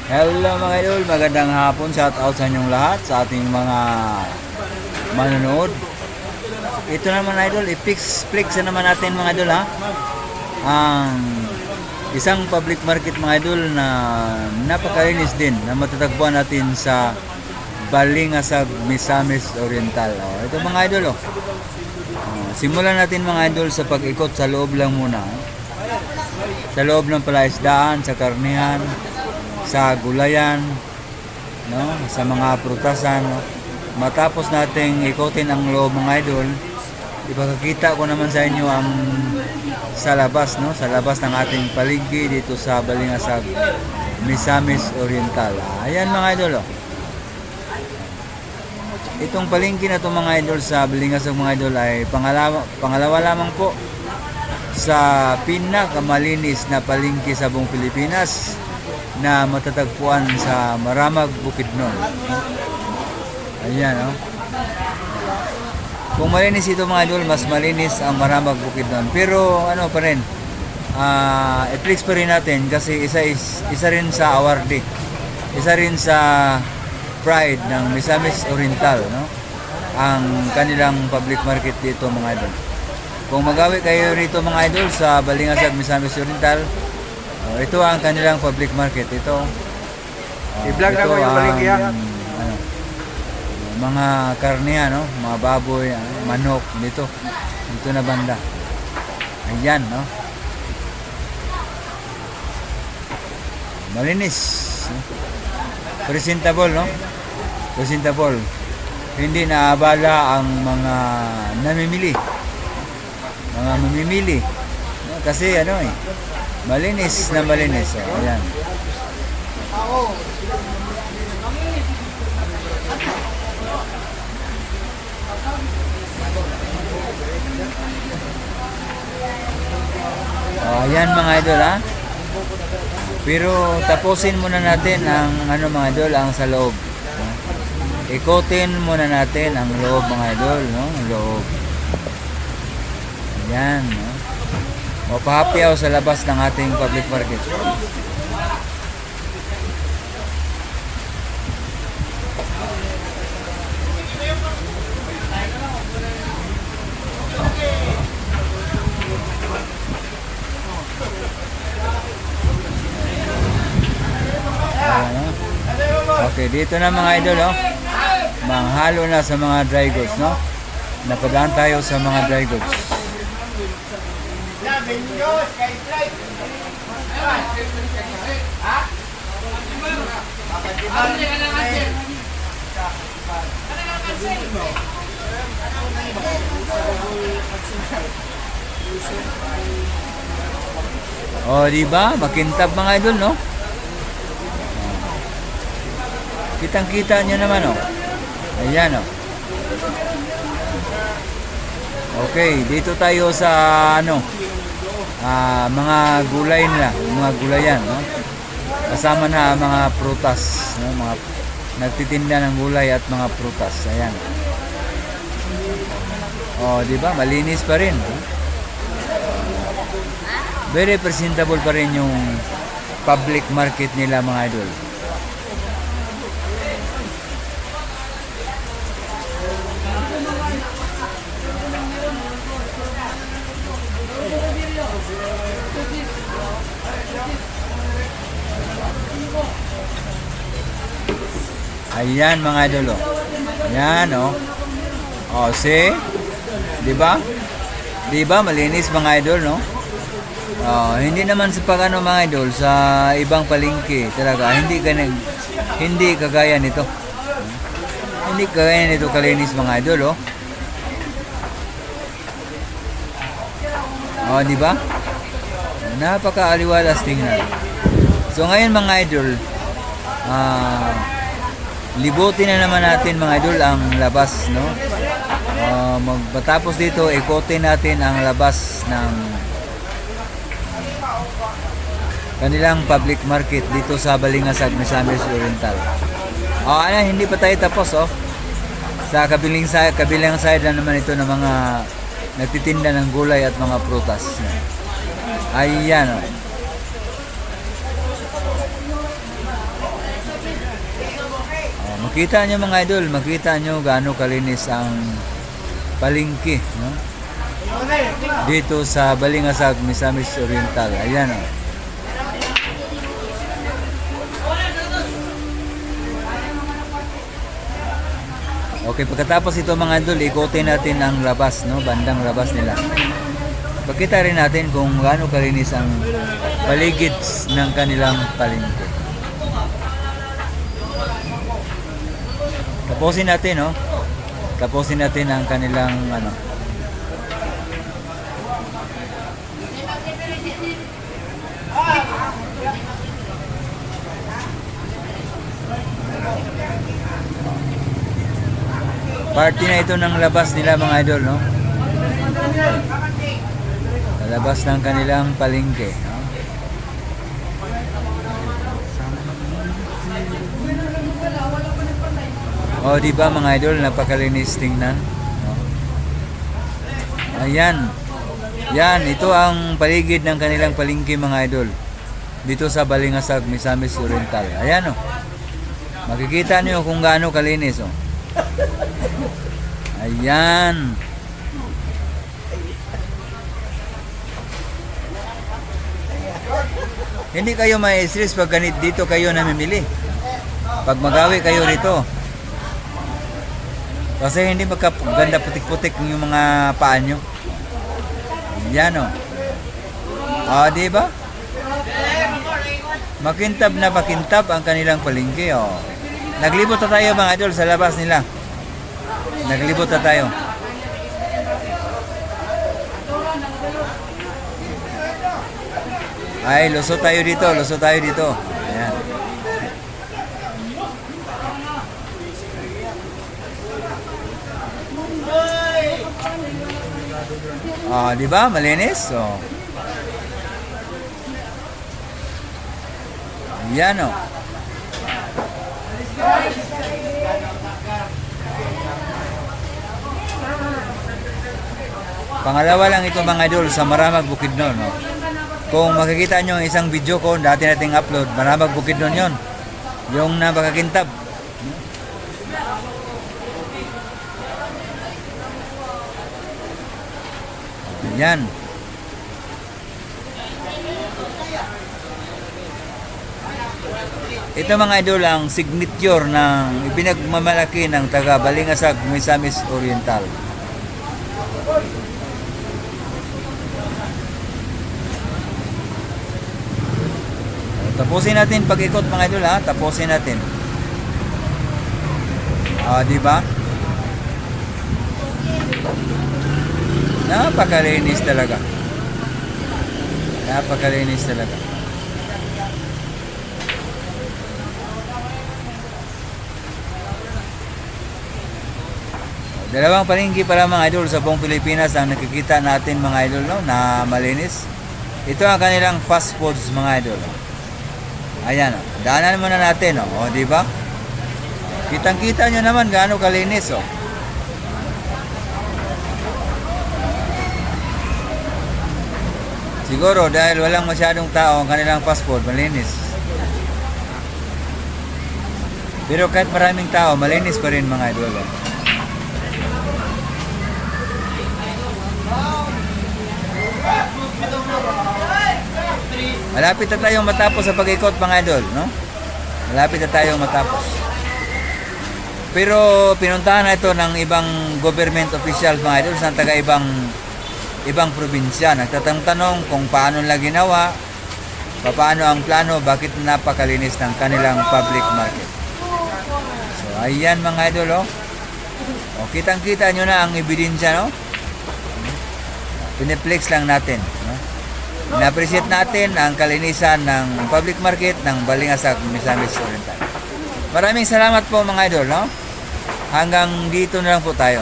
Hello mga idol, magandang hapon. Shout out sa inyong lahat, sa ating mga manonood. Ito naman idol, i-flex na naman natin mga idol ha. Ang isang public market mga idol na napakalinis din na matatagpuan natin sa Balingasag, Misamis Oriental. Ito mga idol simulan natin mga idol sa pag-ikot sa loob lang muna. Sa loob ng palaisdaan, sa karnihan, sa gulayan, no, sa mga prutasan, no. Matapos nating ikutin ang loob mga idol, ipakakita ko naman sa inyo ang sa labas, no, sa labas ng ating paligid dito sa Balingasag, Misamis Oriental. Ayan mga idol, Itong palengke na to mga idol sa Balingasag mga idol ay pangalawa lamang po sa pinakamalinis na palengke sa buong Pilipinas na matatagpuan sa Maramag, Bukidnon. Ayan, Kung malinis ito mga idol, mas malinis ang Maramag, Bukidnon. Pero ano pa rin, i-flex pa rin natin kasi isa rin sa awardee. Isa rin sa pride ng Misamis Oriental, no? Ang kanilang public market dito mga idol. Kung magawi kayo rito mga idol sa Balingasag, Misamis Oriental, ito ang kanilang public market. Ito i-vlog na ko yung baligya. Mga karne, mga baboy, manok dito na banda. Ayan, malinis, presentable, presentable. Hindi naabala ang mga mamimili, kasi malinis na malinis. Ayan. Ayan mga idol Pero tapusin muna natin ang mga idol, ang sa loob. Ikutin muna natin ang loob mga idol, loob. Ayan, pahapiaw sa labas ng ating public market. Okay, dito na mga idol, manghalo na sa mga dry goods, Napadaan tayo sa mga dry goods. Diba? Makintab mga idol, Kitang-kita nyo naman, Ayan, Okay, dito tayo sa mga gulay nila, mga gulayan, Kasama na mga prutas, mga nagtitinda ng gulay at mga prutas. Ayan. Di ba? Malinis pa rin. Very presentable pa rin yung public market nila mga idol. Ayan mga idol, Ayan, see? 'Di ba? 'Di ba malinis mga idol, hindi naman sa mga idol sa ibang palengke talaga hindi kagaya nito. Hindi kagaya nito kalinis mga idol, 'di ba? Napakaaliwalas tingnan. So ngayon mga idol, libutin na naman natin mga idol ang labas, matapos dito ikutin natin ang labas ng kanilang public market dito sa Balingasag, Misamis Oriental. Hindi pa tayo tapos, sa kabilang side na naman ito ng mga nagtitinda ng gulay at mga prutas. Ayan, Makita nyo mga idol, makita nyo gaano kalinis ang palengke, no? Dito sa Balingasag, Misamis Oriental. Ayan, oh. Okay, pagkatapos ito mga idol, ikutin natin ang labas, no? Bandang labas nila. Pakita rin natin kung gaano kalinis ang paligid ng kanilang palengke. Tapusin natin, no? Tapusin natin ang kanilang ano. Party na ito ng labas nila mga idol, no? Sa labas ng kanilang palengke, no? O, di ba mga idol, napakalinis tingnan, no? Ayan. Yan, ito ang paligid ng kanilang palengke mga idol. Dito sa Balingasag, Misamis Oriental. Ayan, oh. Makikita niyo kung gaano kalinis, oh. Ayan. Hindi kayo ma-stress pag ganit dito kayo namimili. Pag magawi kayo rito. Kasi hindi magkaganda putik-putik yung mga paa nyo. Ayan, oh. Di ba? Makintab na makintab ang kanilang palengke, oh. Naglibot na tayo mga idol sa labas nila. Naglibot na tayo. Ay, lusot tayo dito, lusot tayo dito. Ayan. Di ba? Malinis. Oh. Ayan, oh. Pangalawa lang ito mga idol sa Maramag Bukidnon, no? Kung makikita nyo ang isang video ko dati nating upload, Maramag Bukidnon yon, yung napakakintab. Ayan. Ito mga idol ang signature ng ipinagmamalaki ng taga Balingasag, Misamis Oriental. Tapusin natin pag-ikot mga idol, ha. Tapusin natin. Di ba? Napakalinis talaga. Napakalinis talaga. Dalawang palengke para mga idol sa buong Pilipinas ang nakikita natin mga idol, no, na malinis. Ito ang kanilang fast foods mga idol. Ayan, oh. Daanan muna natin, oh. Di ba? Kitang-kita nyo naman gaano kalinis, oh. Siguro dahil walang masyadong tao ang kanilang fast food, malinis. Pero kahit maraming tao, malinis pa rin mga idol, oh. Malapit na tayong matapos sa pag-ikot mga idol, no? Malapit na tayong matapos. Pero pinuntahan na ito ng ibang government official mga idol sa taga ibang probinsya. Nagtatanong kung paano nila ginawa, paano ang plano, bakit napakalinis ng kanilang public market. So ayan mga idol, oh. O, kitang-kita nyo na ang ebidensya, no? Piniplex lang natin, no? Na-appreciate natin ang kalinisan ng public market ng Balingasag, Misamis Oriental. Maraming salamat po mga idol, no? Hanggang dito na lang po tayo.